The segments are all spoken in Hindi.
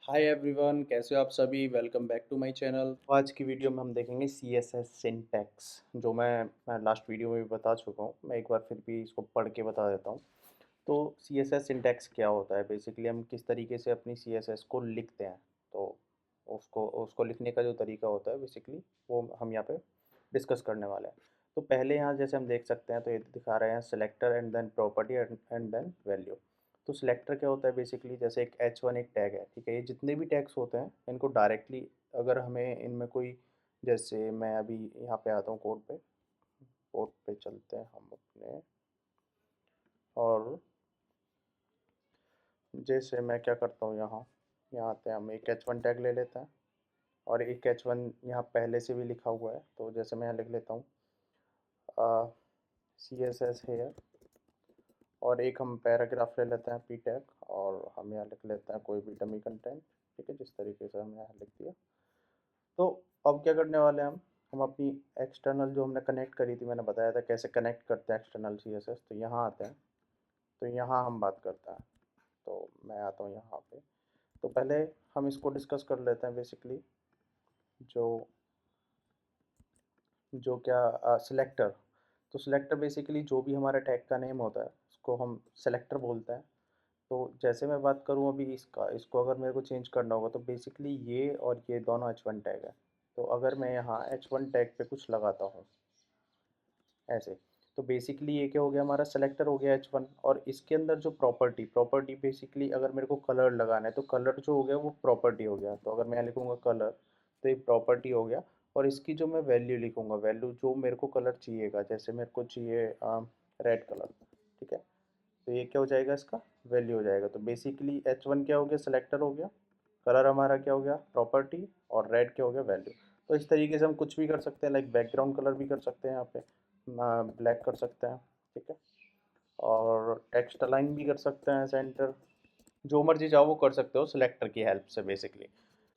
हाय एवरीवन, कैसे हो आप सभी। Welcome back to my channel. आज की वीडियो में हम देखेंगे सीएसएस सिंटैक्स, जो मैं लास्ट वीडियो में भी बता चुका हूँ। मैं एक बार फिर भी इसको पढ़ के बता देता हूँ। तो सीएसएस सिंटैक्स क्या होता है, बेसिकली हम किस तरीके से अपनी सीएसएस को लिखते हैं। तो उसको उसको लिखने का जो तरीका होता है बेसिकली वो हम यहाँ पे डिस्कस करने वाले हैं। तो पहले यहाँ जैसे हम देख सकते हैं, तो ये दिखा रहे हैं selector and then property and then value. तो सिलेक्टर क्या होता है, बेसिकली जैसे एक H1 एक टैग है, ठीक है। ये जितने भी टैग्स होते हैं इनको डायरेक्टली अगर हमें इनमें कोई, जैसे मैं अभी यहाँ पे आता हूँ कोड पे चलते हैं हम अपने, और जैसे मैं क्या करता हूँ, यहाँ यहाँ आते हैं, हम एक H1 टैग ले लेते हैं और एक H1 यहाँ पहले से भी लिखा हुआ है। तो जैसे मैं यहाँ लिख लेता हूँ सी एस एस हेयर, और एक हम पैराग्राफ ले लेते हैं पी टैग, और हम यहाँ लिख लेते हैं कोई भी डमी कंटेंट, ठीक है। जिस तरीके से हमने यहाँ लिख दिया। तो अब क्या करने वाले हैं हम अपनी एक्सटर्नल जो हमने कनेक्ट करी थी, मैंने बताया था कैसे कनेक्ट करते हैं एक्सटर्नल सीएसएस। तो यहाँ आते हैं, तो यहाँ हम बात करते हैं। तो मैं आता हूँ यहाँ पे। तो पहले हम इसको डिस्कस कर लेते हैं, बेसिकली जो जो क्या सिलेक्टर। तो सिलेक्टर बेसिकली जो भी हमारा टैग का नेम होता है उसको हम सेलेक्टर बोलते हैं। तो जैसे मैं बात करूँ अभी इसका, इसको अगर मेरे को चेंज करना होगा तो बेसिकली ये और ये दोनों H1 टैग है। तो अगर मैं यहाँ H1 टैग पे कुछ लगाता हूँ ऐसे, तो बेसिकली ये क्या हो गया, हमारा सेलेक्टर हो गया H1। और इसके अंदर जो प्रॉपर्टी प्रॉपर्टी बेसिकली अगर मेरे को कलर लगाना है तो कलर जो हो गया वो प्रॉपर्टी हो गया। तो अगर मैं यहाँ लिखूँगा कलर, तो ये प्रॉपर्टी हो गया। और इसकी जो मैं वैल्यू लिखूँगा, वैल्यू जो मेरे को कलर चाहिएगा, जैसे मेरे को चाहिए रेड कलर, ठीक है। तो ये क्या हो जाएगा, इसका वैल्यू हो जाएगा। तो बेसिकली H1 क्या हो गया, सेलेक्टर हो गया। कलर हमारा क्या हो गया, प्रॉपर्टी। और रेड क्या हो गया, वैल्यू। तो इस तरीके से हम कुछ भी कर सकते हैं, लाइक बैकग्राउंड कलर भी कर सकते हैं यहाँ पे, ब्लैक कर सकते हैं, ठीक है। और टेक्स्ट अलाइन भी कर सकते हैं, सेंटर, जो मर्जी चाहो वो कर सकते हो सिलेक्टर की हेल्प से बेसिकली।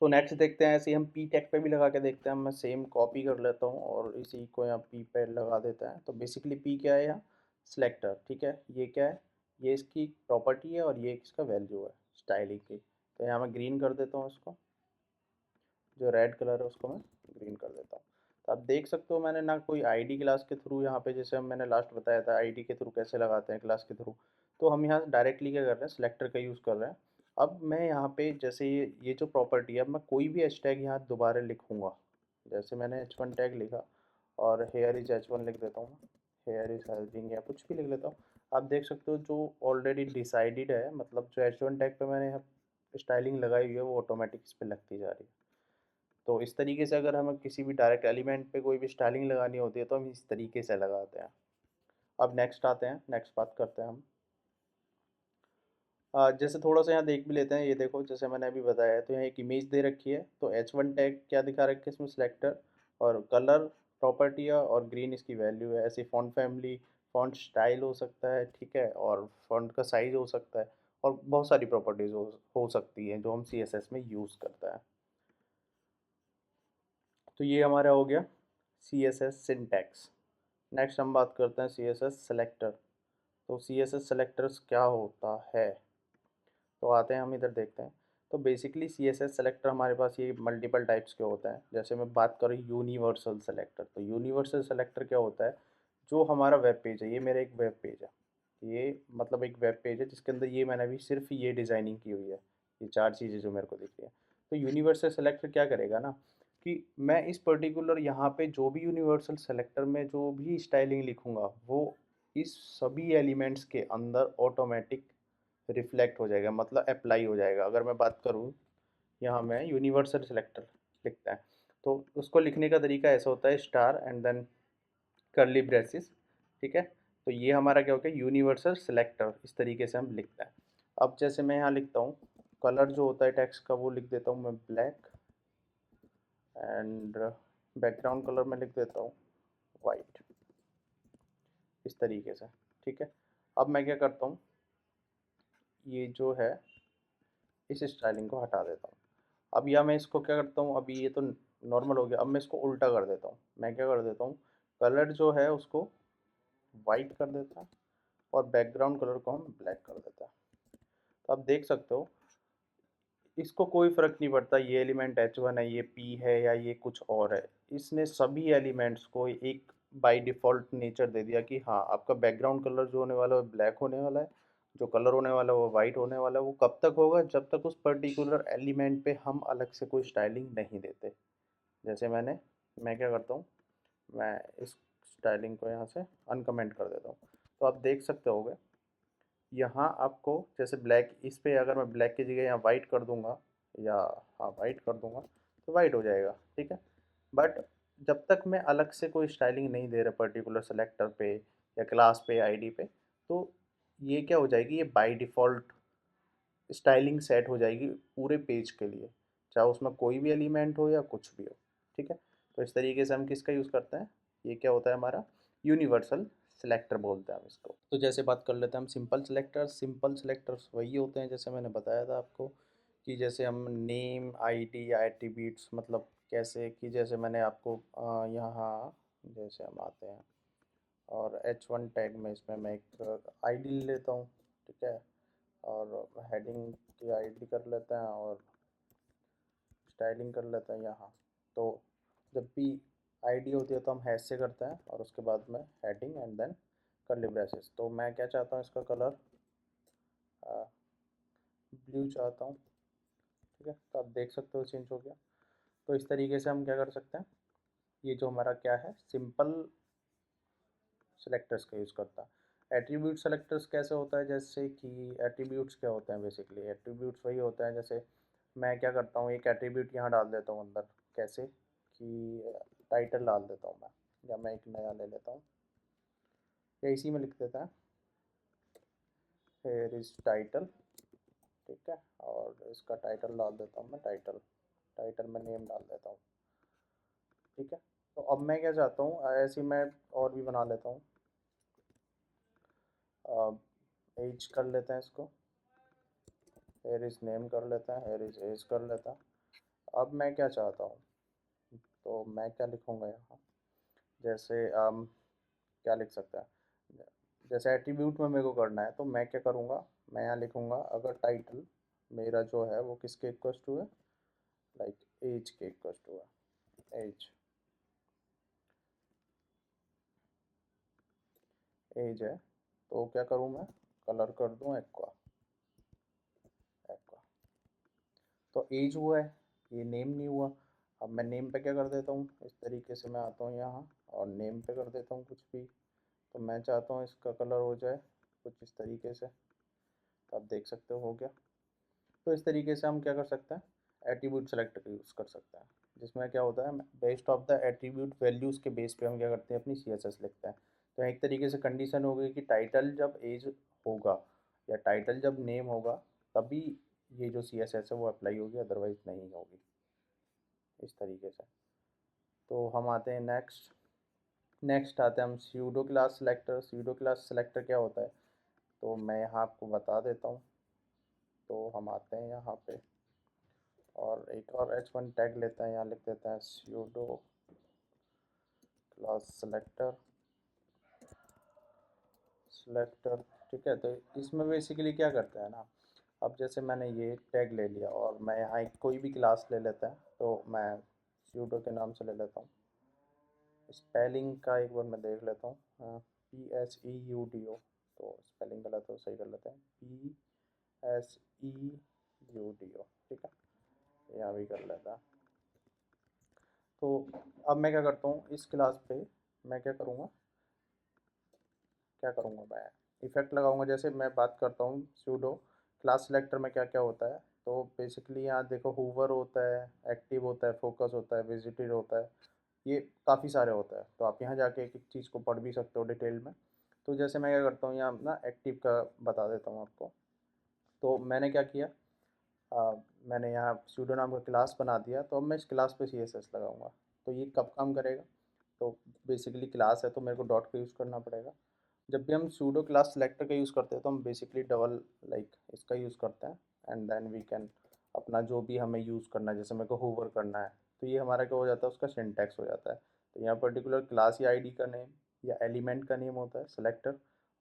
तो नेक्स्ट देखते हैं, ऐसे ही हम पी टेक पे भी लगा के देखते हैं। मैं सेम कॉपी कर लेता हूँ और इसी को यहाँ पी पे लगा देता है। तो बेसिकली पी क्या है यहाँ, सिलेक्टर, ठीक है। ये क्या है, ये इसकी प्रॉपर्टी है और ये इसका वैल्यू है स्टाइलिंग की। तो यहाँ मैं ग्रीन कर देता हूँ इसको, जो रेड कलर है उसको मैं ग्रीन कर देता हूँ। तो आप देख सकते हो मैंने ना कोई आईडी क्लास के थ्रू यहाँ पे, जैसे हम मैंने लास्ट बताया था आईडी के थ्रू कैसे लगाते हैं क्लास के थ्रू। तो हम यहाँ डायरेक्टली क्या कर रहे हैं, सिलेक्टर का यूज़ कर रहे हैं। अब मैं यहाँ पे जैसे ये जो प्रॉपर्टी है, अब मैं कोई भी एच टैग यहाँ दोबारा लिखूँगा। जैसे मैंने H1 टैग लिखा और हेयर इज H1 लिख देता हूँ, हेयर इज हेल्पिंग या कुछ भी लिख लेता हूँ। आप देख सकते हो जो ऑलरेडी डिसाइडेड है, मतलब जो H1 टैग पे मैंने यहाँ स्टाइलिंग लगाई हुई है वो ऑटोमेटिक इस पर लगती जा रही है। तो इस तरीके से अगर हमें किसी भी डायरेक्ट एलिमेंट पे कोई भी स्टाइलिंग लगानी होती है तो हम इस तरीके से लगाते हैं। अब नेक्स्ट आते हैं, नेक्स्ट बात करते हैं हम। जैसे थोड़ा सा यहाँ देख भी लेते हैं, ये देखो जैसे मैंने अभी बताया है, तो यहाँ एक इमेज दे रखी है। तो H1 टैग क्या दिखा रखा है इसमें, सिलेक्टर, और कलर प्रॉपर्टी है, और ग्रीन इसकी वैल्यू है। ऐसे फॉन्ट फैमिली, फॉन्ट स्टाइल हो सकता है, ठीक है, और फॉन्ट का साइज हो सकता है, और बहुत सारी प्रॉपर्टीज हो सकती हैं जो हम CSS में यूज़ करता है। तो ये हमारा हो गया CSS सिंटैक्स। नेक्स्ट हम बात करते हैं CSS सेलेक्टर। तो CSS सेलेक्टर्स क्या होता है, तो आते हैं हम इधर देखते हैं। तो बेसिकली CSS सेलेक्टर हमारे पास ये मल्टीपल टाइप्स के होते हैं। जैसे मैं बात करूँ यूनिवर्सल सेलेक्टर, तो यूनिवर्सल सेलेक्टर क्या होता है, जो हमारा वेब पेज है, ये मेरा एक वेब पेज है, ये मतलब एक वेब पेज है जिसके अंदर ये मैंने अभी सिर्फ ये डिज़ाइनिंग की हुई है, ये चार चीज़ें जो मेरे को दिख रही है। तो यूनिवर्सल सेलेक्टर क्या करेगा ना, कि मैं इस पर्टिकुलर यहाँ पे जो भी यूनिवर्सल सेलेक्टर में जो भी स्टाइलिंग लिखूँगा वो इस सभी एलिमेंट्स के अंदर ऑटोमेटिक रिफ्लेक्ट हो जाएगा, मतलब अप्लाई हो जाएगा। अगर मैं बात करूँ, यहाँ मैं यूनिवर्सल सेलेक्टर लिखता है, तो उसको लिखने का तरीका ऐसा होता है, star and then curly braces, ठीक है। तो ये हमारा क्या हो गया, यूनिवर्सल सेलेक्टर, इस तरीके से हम लिखते हैं। अब जैसे मैं यहाँ लिखता हूँ, कलर जो होता है टेक्स्ट का वो लिख देता हूँ मैं ब्लैक, एंड बैकग्राउंड कलर में लिख देता हूँ वाइट, इस तरीके से, ठीक है। अब मैं क्या करता हूँ, ये जो है इस स्टाइलिंग को हटा देता हूँ। अब या मैं इसको क्या करता हूँ, अभी ये तो नॉर्मल हो गया, अब मैं इसको उल्टा कर देता हूँ। मैं क्या कर देता हूँ, कलर जो है उसको वाइट कर देता है और बैकग्राउंड कलर को हम ब्लैक कर देता है। तो आप देख सकते हो इसको कोई फ़र्क नहीं पड़ता ये एलिमेंट H1 है, ये P है या ये कुछ और है। इसने सभी एलिमेंट्स को एक बाय डिफ़ॉल्ट नेचर दे दिया कि हाँ, आपका बैकग्राउंड कलर जो होने वाला है वो ब्लैक होने वाला है, जो कलर होने वाला है वो वाइट होने वाला है। वो कब तक होगा? जब तक उस पर्टिकुलर एलिमेंट पे हम अलग से कोई स्टाइलिंग नहीं देते। जैसे मैं क्या करता हूँ, मैं इस स्टाइलिंग को यहाँ से अनकमेंट कर देता हूँ। तो आप देख सकते होगे यहाँ आपको जैसे ब्लैक, इस पे अगर मैं ब्लैक की जगह यहाँ वाइट कर दूंगा या हाँ वाइट कर दूंगा तो वाइट हो जाएगा, ठीक है। बट जब तक मैं अलग से कोई स्टाइलिंग नहीं दे रहा पर्टिकुलर सेलेक्टर पे या क्लास पे आईडी पे, तो ये क्या हो जाएगी, ये बाय डिफ़ॉल्ट स्टाइलिंग सेट हो जाएगी पूरे पेज के लिए, चाहे उसमें कोई भी एलिमेंट हो या कुछ भी हो, ठीक है। तो इस तरीके से हम किसका यूज़ करते हैं, ये क्या होता है हमारा यूनिवर्सल सिलेक्टर बोलते हैं हम इसको। तो जैसे बात कर लेते हैं हम सिंपल सेलेक्टर्स। सिंपल सेलेक्टर्स वही होते हैं जैसे मैंने बताया था आपको कि जैसे हम नेम आईडी या एट्रीब्यूट्स, मतलब कैसे कि जैसे मैंने आपको यहाँ जैसे हम आते हैं और H1 टैग में इसमें मैं एक आईडी ले लेता हूँ, ठीक है, और हेडिंग की आईडी कर लेते हैं और स्टाइलिंग कर लेते हैं यहाँ। तो जब भी आईडी होती है तो हम हैश से करते हैं और उसके बाद में heading and then curly braces. तो मैं क्या चाहता हूँ, इसका कलर ब्लू चाहता हूँ, ठीक है। तो आप देख सकते हो चेंज हो गया। तो इस तरीके से हम क्या कर सकते हैं, ये जो हमारा क्या है सिंपल सेलेक्टर्स का यूज़ करता है। एट्रीब्यूट सेलेक्टर्स कैसे होता है, जैसे कि एट्रीब्यूट्स क्या होते हैं, बेसिकली एट्रीब्यूट्स वही होता है जैसे मैं क्या करता हूँ, एक एट्रीब्यूट यहाँ डाल देता हूँ अंदर, कैसे कि टाइटल डाल देता हूँ मैं, या मैं एक नया ले लेता हूँ या इसी में लिख देता है हेयर इज़ टाइटल, ठीक है। और इसका टाइटल डाल देता हूँ मैं, टाइटल टाइटल में नेम डाल देता हूँ, ठीक है। तो अब मैं क्या चाहता हूँ, ऐसे ही मैं और भी बना लेता हूँ, एज कर लेते हैं इसको, हेयर इज़ नेम कर लेते हैं, हेयर इज़ एज कर लेता हूँ। अब मैं क्या चाहता हूँ, तो मैं क्या लिखूँगा यहाँ, जैसे क्या लिख सकता है, जैसे एट्रीब्यूट में मेरे को करना है तो मैं क्या करूँगा, मैं यहाँ लिखूँगा अगर टाइटल मेरा जो है वो किसके इक्वल्स टू है, लाइक एज के इक्वल्स टू है, एज है। तो क्या करूँ मैं, कलर कर दूँ एक्वा, एक्वा। तो एज हुआ है, ये नेम नहीं हुआ। अब मैं नेम पे क्या कर देता हूँ, इस तरीके से मैं आता हूँ यहाँ और नेम पे कर देता हूँ कुछ भी। तो मैं चाहता हूँ इसका कलर हो जाए कुछ इस तरीके से, तो आप देख सकते हो गया। तो इस तरीके से हम क्या कर सकते हैं, एट्रीब्यूट सेलेक्ट का यूज़ कर सकते हैं, जिसमें क्या होता है based of the attribute values के बेस पे हम क्या करते हैं अपनी CSS लिखते हैं। तो एक तरीके से कंडीशन हो गई कि टाइटल जब एज होगा या टाइटल जब नेम होगा तभी ये जो CSS है वो अप्लाई होगी, अदरवाइज नहीं होगी, इस तरीके से। तो हम आते हैं नेक्स्ट, नेक्स्ट आते हैं हम pseudo class selector. Pseudo class selector क्या होता है, तो मैं यहाँ आपको बता देता हूँ। तो हम आते हैं यहाँ पे और एक और H1 टैग लेते हैं, यहाँ लिख देते हैं स्यूडो क्लास सेलेक्टर, सेलेक्टर, ठीक है। तो इसमें बेसिकली क्या करता है ना, अब जैसे मैंने ये टैग ले लिया और मैं यहाँ एक कोई भी क्लास ले लेता है, तो मैं स्यूडो के नाम से ले लेता हूँ। स्पेलिंग का एक बार मैं देख लेता हूँ, PSEUDO, तो स्पेलिंग गलत हो, सही कर लेते हैं, PSEUDO, ठीक है, यहाँ भी कर लेता है। तो अब मैं क्या करता हूँ, इस क्लास पे मैं क्या करूँगा, क्या करूँगा मैं इफ़ेक्ट लगाऊंगा। जैसे मैं बात करता हूँ सूडो क्लास सेलेक्टर में क्या क्या होता है, तो बेसिकली यहाँ देखो हूवर होता है, एक्टिव होता है, फोकस होता है, विजिटेड होता है, ये काफ़ी सारे होता है। तो आप यहाँ जाके एक एक चीज़ को पढ़ भी सकते हो डिटेल में। तो जैसे मैं क्या करता हूँ यहाँ ना एक्टिव का बता देता हूँ आपको। तो मैंने क्या किया, आ, मैंने यहाँ सूडो नाम का क्लास बना दिया, तो अब मैं इस क्लास पे CSS लगाऊंगा। तो ये कब काम करेगा, तो बेसिकली क्लास है तो मेरे को डॉट का यूज़ करना पड़ेगा। जब भी हम सूडो क्लास सेलेक्टर का यूज़ करते हैं तो हम बेसिकली डबल लाइक इसका यूज़ करते हैं एंड देन वी कैन अपना जो भी हमें यूज़ करना है, जैसे मेरे को होवर करना है तो ये हमारा क्या हो जाता है, उसका सिंटैक्स हो जाता है। तो यहाँ पर्टिकुलर क्लास या आईडी का नेम या एलिमेंट का नेम होता है सेलेक्टर,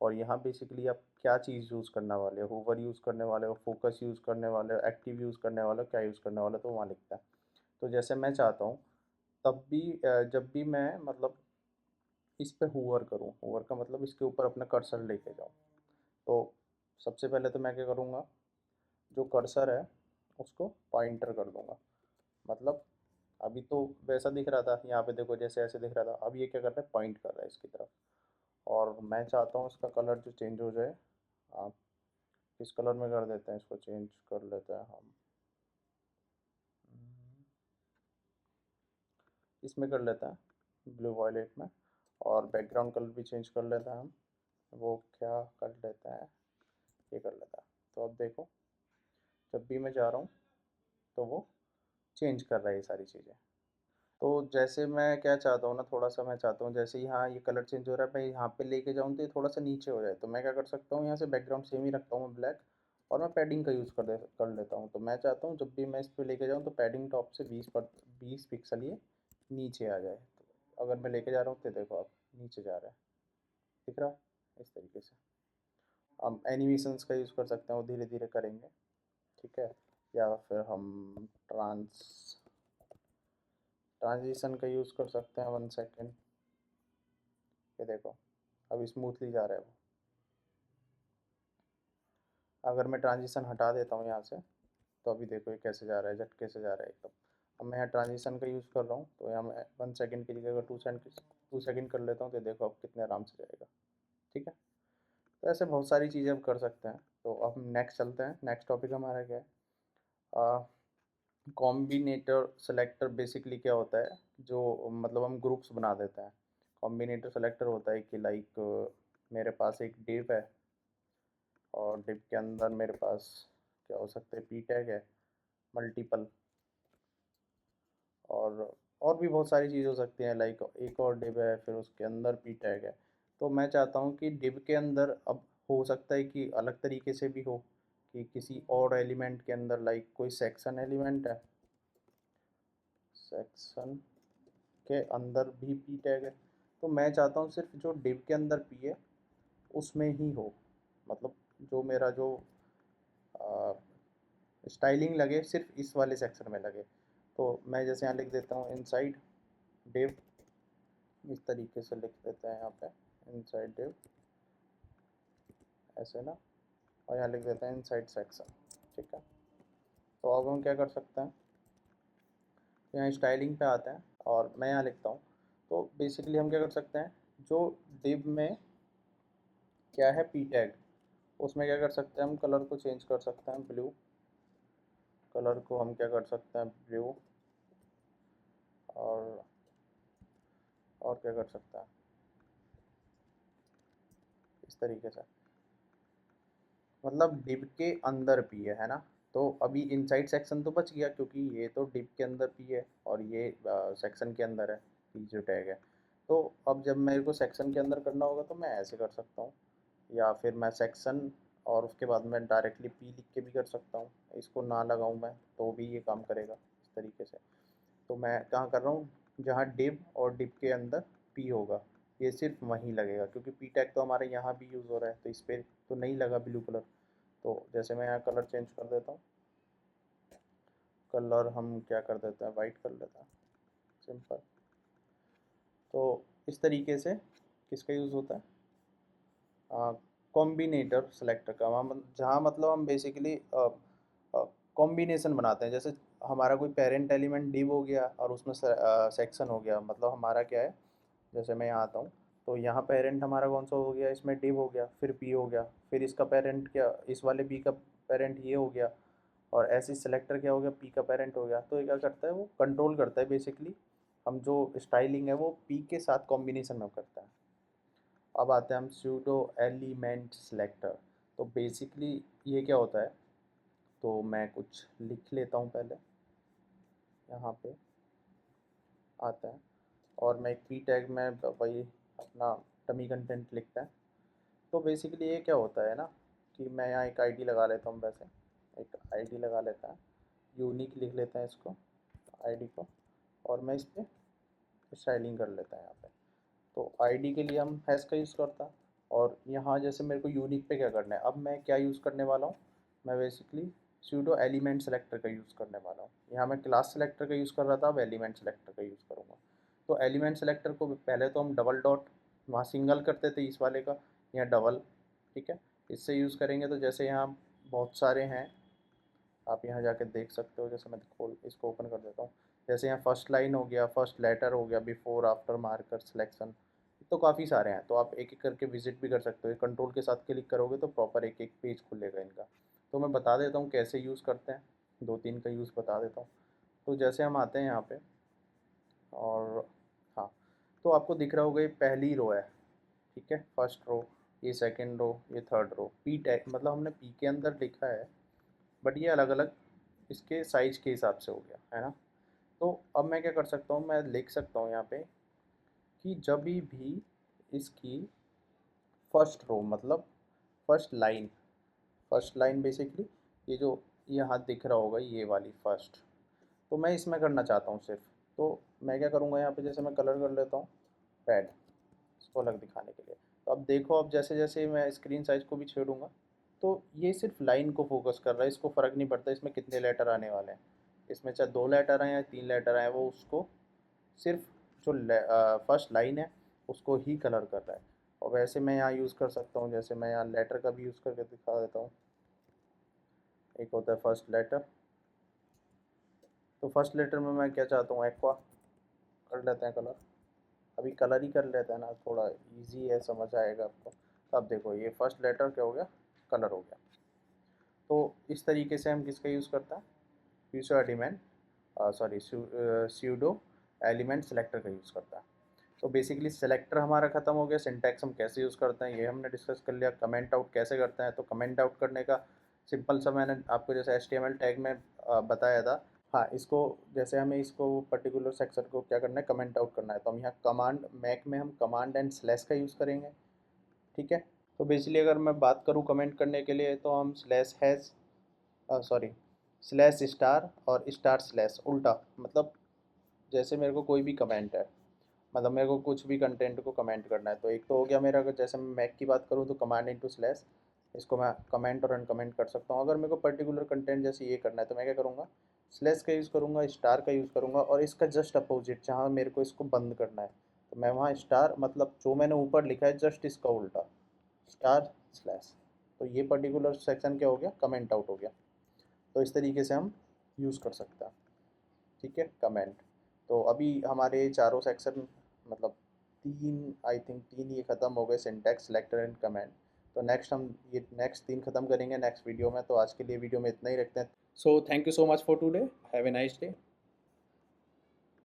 और यहाँ बेसिकली आप क्या चीज़ यूज़ करने वाले हो, होवर यूज़ करने वाले हो, फोकस यूज़ करने वाले हो, एक्टिव यूज़ करने वाले हो, क्या यूज़ करने वाले हो, तो वहाँ लिखता है। तो जैसे मैं चाहता हूँ तब भी जब भी मैं मतलब इस पे होवर करूँ, होवर का मतलब इसके ऊपर अपना कर्सर लेके जाऊँ, तो सबसे पहले तो मैं क्या करूँगा, जो कर्सर है उसको पॉइंटर कर दूँगा। मतलब अभी तो वैसा दिख रहा था, यहाँ पे देखो जैसे ऐसे दिख रहा था, अब ये क्या कर रहा है, पॉइंट कर रहा है इसकी तरफ। और मैं चाहता हूँ इसका कलर जो चेंज हो जाए। आप किस कलर में कर देते हैं, इसको चेंज कर लेते हैं हम। इसमें कर लेते हैं ब्लू वॉयलेट में। और बैकग्राउंड कलर भी चेंज कर लेते हैं हम। वो क्या कर लेते हैं, ये कर लेता है। तो अब देखो जब भी मैं जा रहा हूँ तो वो चेंज कर रहा है ये सारी चीज़ें। तो जैसे मैं क्या चाहता हूँ ना, थोड़ा सा मैं चाहता हूँ जैसे यहाँ ये कलर चेंज हो रहा है, मैं यहाँ पे लेके जाऊँ तो ये थोड़ा सा नीचे हो जाए, तो मैं क्या कर सकता हूँ, यहाँ से बैकग्राउंड सेम ही रखता हूँ मैं ब्लैक, और मैं पैडिंग का यूज़ कर लेता हूँ। तो मैं चाहता हूँ जब भी मैं इस पे लेके जाऊँ तो पैडिंग टॉप से 20 पिक्सल ये नीचे आ जाए। तो अगर मैं लेके जा रहा हूँ तो देखो आप नीचे जा रहा है, दिख रहा है इस तरीके से। हम एनिमेशंस का यूज़ कर सकते हैं, वो धीरे धीरे करेंगे, ठीक है। या फिर हम ट्रांजिशन का यूज़ कर सकते हैं, 1 सेकेंड। ये देखो अब स्मूथली जा रहा है वो। अगर मैं ट्रांजिशन हटा देता हूँ यहाँ से, तो अभी देखो ये कैसे जा रहा है, झटके से जा रहा है एकदम। अब मैं यहाँ ट्रांजिशन का यूज़ कर रहा हूँ, तो यहाँ मैं 1 सेकेंड की जगह 2 सेकेंड कर लेता हूँ, तो देखो अब कितने आराम से जाएगा, ठीक है। तो ऐसे बहुत सारी चीज़ें हम कर सकते हैं। तो अब हम नेक्स्ट चलते हैं। नेक्स्ट टॉपिक हमारा क्या है, कॉम्बिनेटर सेलेक्टर। बेसिकली क्या होता है, जो मतलब हम ग्रुप्स बना देते हैं। कॉम्बिनेटर सेलेक्टर होता है कि लाइक मेरे पास एक डिव है, और डिव के अंदर मेरे पास क्या हो सकता है, पी टैग है, मल्टीपल, और और भी बहुत सारी चीज़ हो सकती हैं। लाइक एक और डिव है, फिर उसके अंदर पी टैग है। तो मैं चाहता हूँ कि डिव के अंदर अब हो सकता है कि अलग तरीके से भी हो, कि किसी और एलिमेंट के अंदर, लाइक कोई सेक्शन एलिमेंट है, सेक्शन के अंदर भी पी टैग है। तो मैं चाहता हूँ सिर्फ जो डिव के अंदर पी है उसमें ही हो, मतलब जो मेरा जो स्टाइलिंग लगे सिर्फ इस वाले सेक्शन में लगे। तो मैं जैसे यहाँ लिख देता हूँ इनसाइड डिव, इस तरीके से लिख देते हैं यहाँ पे, इनसाइड डिव, ऐसे ना। और यहाँ लिख देते हैं इनसाइड सेक्शन, ठीक है। तो अब हम क्या कर सकते हैं, यहाँ स्टाइलिंग पे आते हैं, और मैं यहाँ लिखता हूँ। तो बेसिकली हम क्या कर सकते हैं, जो डिव में क्या है, पी टैग, उसमें क्या कर सकते हैं, हम कलर को चेंज कर सकते हैं, ब्लू कलर को हम क्या कर सकते हैं, ब्लू। और क्या कर सकते हैं, इस तरीके से, मतलब डिव के अंदर पी है ना। तो अभी इनसाइड सेक्शन तो बच गया, क्योंकि ये तो डिव के अंदर पी है और ये सेक्शन के अंदर है, पी जो टैग है। तो अब जब मेरे को सेक्शन के अंदर करना होगा तो मैं ऐसे कर सकता हूँ, या फिर मैं सेक्शन और उसके बाद मैं डायरेक्टली पी लिख के भी कर सकता हूँ। इसको ना लगाऊँ मैं तो भी ये काम करेगा इस तरीके से। तो मैं कहाँ कर रहा हूँ, जहाँ डिव और डिव के अंदर पी होगा, ये सिर्फ वहीं लगेगा, क्योंकि पी टैग तो हमारे यहाँ भी यूज़ हो रहा है, तो इस पर तो नहीं लगा ब्लू कलर। तो जैसे मैं यहाँ कलर चेंज कर देता हूँ, कलर हम क्या कर देते हैं, वाइट कर लेते हैं, सिंपल। तो इस तरीके से किसका यूज़ होता है, कॉम्बिनेटर सेलेक्टर का। हम जहाँ मतलब हम बेसिकली कॉम्बिनेशन बनाते हैं। जैसे हमारा कोई पेरेंट एलिमेंट डिव हो गया और उसमें सेक्शन हो गया, मतलब हमारा क्या है, जैसे मैं यहाँ आता हूँ, तो यहाँ पेरेंट हमारा कौन सा हो गया, इसमें डिव हो गया, फिर पी हो गया, फिर इसका पेरेंट क्या, इस वाले पी का पेरेंट ये हो गया, और ऐसे सेलेक्टर क्या हो गया, पी का पेरेंट हो गया। तो ये क्या करता है, वो कंट्रोल करता है बेसिकली, हम जो स्टाइलिंग है वो पी के साथ कॉम्बिनेशन में करता है। अब आते हैं हम सूडो एलिमेंट सेलेक्टर। तो बेसिकली ये क्या होता है, तो मैं कुछ लिख लेता हूँ पहले, यहाँ पे आता है, और मैं एक पी टैग में वही अपना डमी कंटेंट लिखता है। तो बेसिकली ये क्या होता है ना, कि मैं यहाँ एक आईडी लगा लेता हूँ, वैसे एक आईडी लगा लेता है, यूनिक लिख लेते हैं इसको, आईडी को, और मैं इस पर स्टाइलिंग कर लेता है यहाँ पे। तो आईडी के लिए हम हैश का यूज़ करता है, और यहाँ जैसे मेरे को यूनिक पे क्या करना है, अब मैं क्या यूज़ करने वाला हूँ, मैं बेसिकली सूडो एलिमेंट सेलेक्टर का यूज़ करने वाला हूँ। यहाँ मैं क्लास सेलेक्टर का यूज़ कर रहा था, अब एलिमेंट सेलेक्टर का यूज़ करूँगा। तो एलिमेंट सेलेक्टर को पहले तो हम डबल डॉट, वहाँ सिंगल करते थे इस वाले का, यहाँ डबल, ठीक है। इससे यूज़ करेंगे तो जैसे यहाँ बहुत सारे हैं, आप यहाँ जाके देख सकते हो। जैसे मैं खोल इसको ओपन कर देता हूँ। जैसे यहाँ फर्स्ट लाइन हो गया, फर्स्ट लेटर हो गया, बिफोर आफ्टर मार्कर सिलेक्शन, तो काफ़ी सारे हैं। तो आप एक एक करके विजिट भी कर सकते हो। कंट्रोल के साथ क्लिक करोगे तो प्रॉपर एक एक पेज खुलेगा इनका। तो मैं बता देता हूँ कैसे यूज़ करते हैं, दो तीन का यूज़ बता देता हूँ। तो जैसे हम आते हैं यहाँ पे, और हाँ, तो आपको दिख रहा होगा ये पहली रो है, ठीक है, फर्स्ट रो, ये सेकंड रो, ये थर्ड रो। पी टैग मतलब हमने पी के अंदर लिखा है, बट ये अलग अलग इसके साइज के हिसाब से हो गया है ना। तो अब मैं क्या कर सकता हूँ, मैं लिख सकता हूँ यहाँ पे कि जब भी इसकी फर्स्ट रो मतलब फर्स्ट लाइन बेसिकली ये जो यहाँ दिख रहा होगा ये वाली फर्स्ट, तो मैं इसमें करना चाहता हूँ सिर्फ। तो मैं क्या करूँगा यहाँ पे, जैसे मैं कलर कर लेता हूँ रेड, इसको अलग दिखाने के लिए। तो अब देखो, अब जैसे जैसे मैं स्क्रीन साइज को भी छेड़ूंगा तो ये सिर्फ लाइन को फोकस कर रहा है, इसको फ़र्क नहीं पड़ता इसमें कितने लेटर आने वाले हैं। इसमें चाहे 2 लेटर आए या 3 लेटर आए, वो उसको सिर्फ जो फर्स्ट लाइन है उसको ही कलर कर रहा है। और वैसे मैं यहाँ यूज़ कर सकता हूँ, जैसे मैं यहाँ लेटर का भी यूज़ करके दिखा देता हूँ। एक होता है फर्स्ट लेटर, तो फर्स्ट लेटर में मैं क्या चाहता हूँ, एक्वा कर लेते हैं कलर। अभी कलर ही कर लेते हैं ना, थोड़ा इजी है, समझ आएगा आपको। अब देखो ये फर्स्ट लेटर क्या हो गया, कलर हो गया। तो इस तरीके से हम किसका यूज़ करते हैं, future element sorry pseudo element selector का यूज़ करता है। तो बेसिकली सेलेक्टर हमारा ख़त्म हो गया। सिंटैक्स हम कैसे यूज़ करते हैं ये हमने डिस्कस कर लिया। कमेंट आउट कैसे करते हैं, तो कमेंट आउट करने का सिंपल सा मैंने आपको जैसे एचटीएमएल टैग में बताया था। हाँ, इसको जैसे हमें इसको पर्टिकुलर सेक्शन को क्या करना है, कमेंट आउट करना है, तो हम यहाँ कमांड मैक में हम कमांड एंड स्लैश का यूज़ करेंगे, ठीक है। तो बेसिकली अगर मैं बात करूँ कमेंट करने के लिए, तो हम slash has sorry slash star और स्टार स्लैश उल्टा, मतलब जैसे मेरे को कोई भी कमेंट है, मतलब मेरे को कुछ भी कंटेंट को कमेंट करना है, तो एक तो हो गया मेरा, अगर जैसे मैं मैक की बात करूँ तो कमांड इनटू स्लैश, इसको मैं कमेंट और अनकमेंट कर सकता हूँ। अगर मेरे को पर्टिकुलर कंटेंट जैसे ये करना है तो मैं क्या करूँगा, स्लैश का यूज़ करूँगा, स्टार का यूज़ करूँगा, और इसका जस्ट अपोजिट जहाँ मेरे को इसको बंद करना है तो मैं वहाँ स्टार, मतलब जो मैंने ऊपर लिखा है जस्ट इसका उल्टा, स्टार स्लैश। तो ये पर्टिकुलर सेक्शन क्या हो गया, कमेंट आउट हो गया। तो इस तरीके से हम यूज़ कर सकते हैं, ठीक है, कमेंट। तो अभी हमारे चारों सेक्शन, मतलब तीन, आई थिंक तीन ये ख़त्म हो गए, सिंटैक्स, सेलेक्टर एंड कमेंट। तो नेक्स्ट हम ये नेक्स्ट तीन ख़त्म करेंगे नेक्स्ट वीडियो में। तो आज के लिए वीडियो में इतना ही रखते हैं। So thank you so much for today, have a nice day.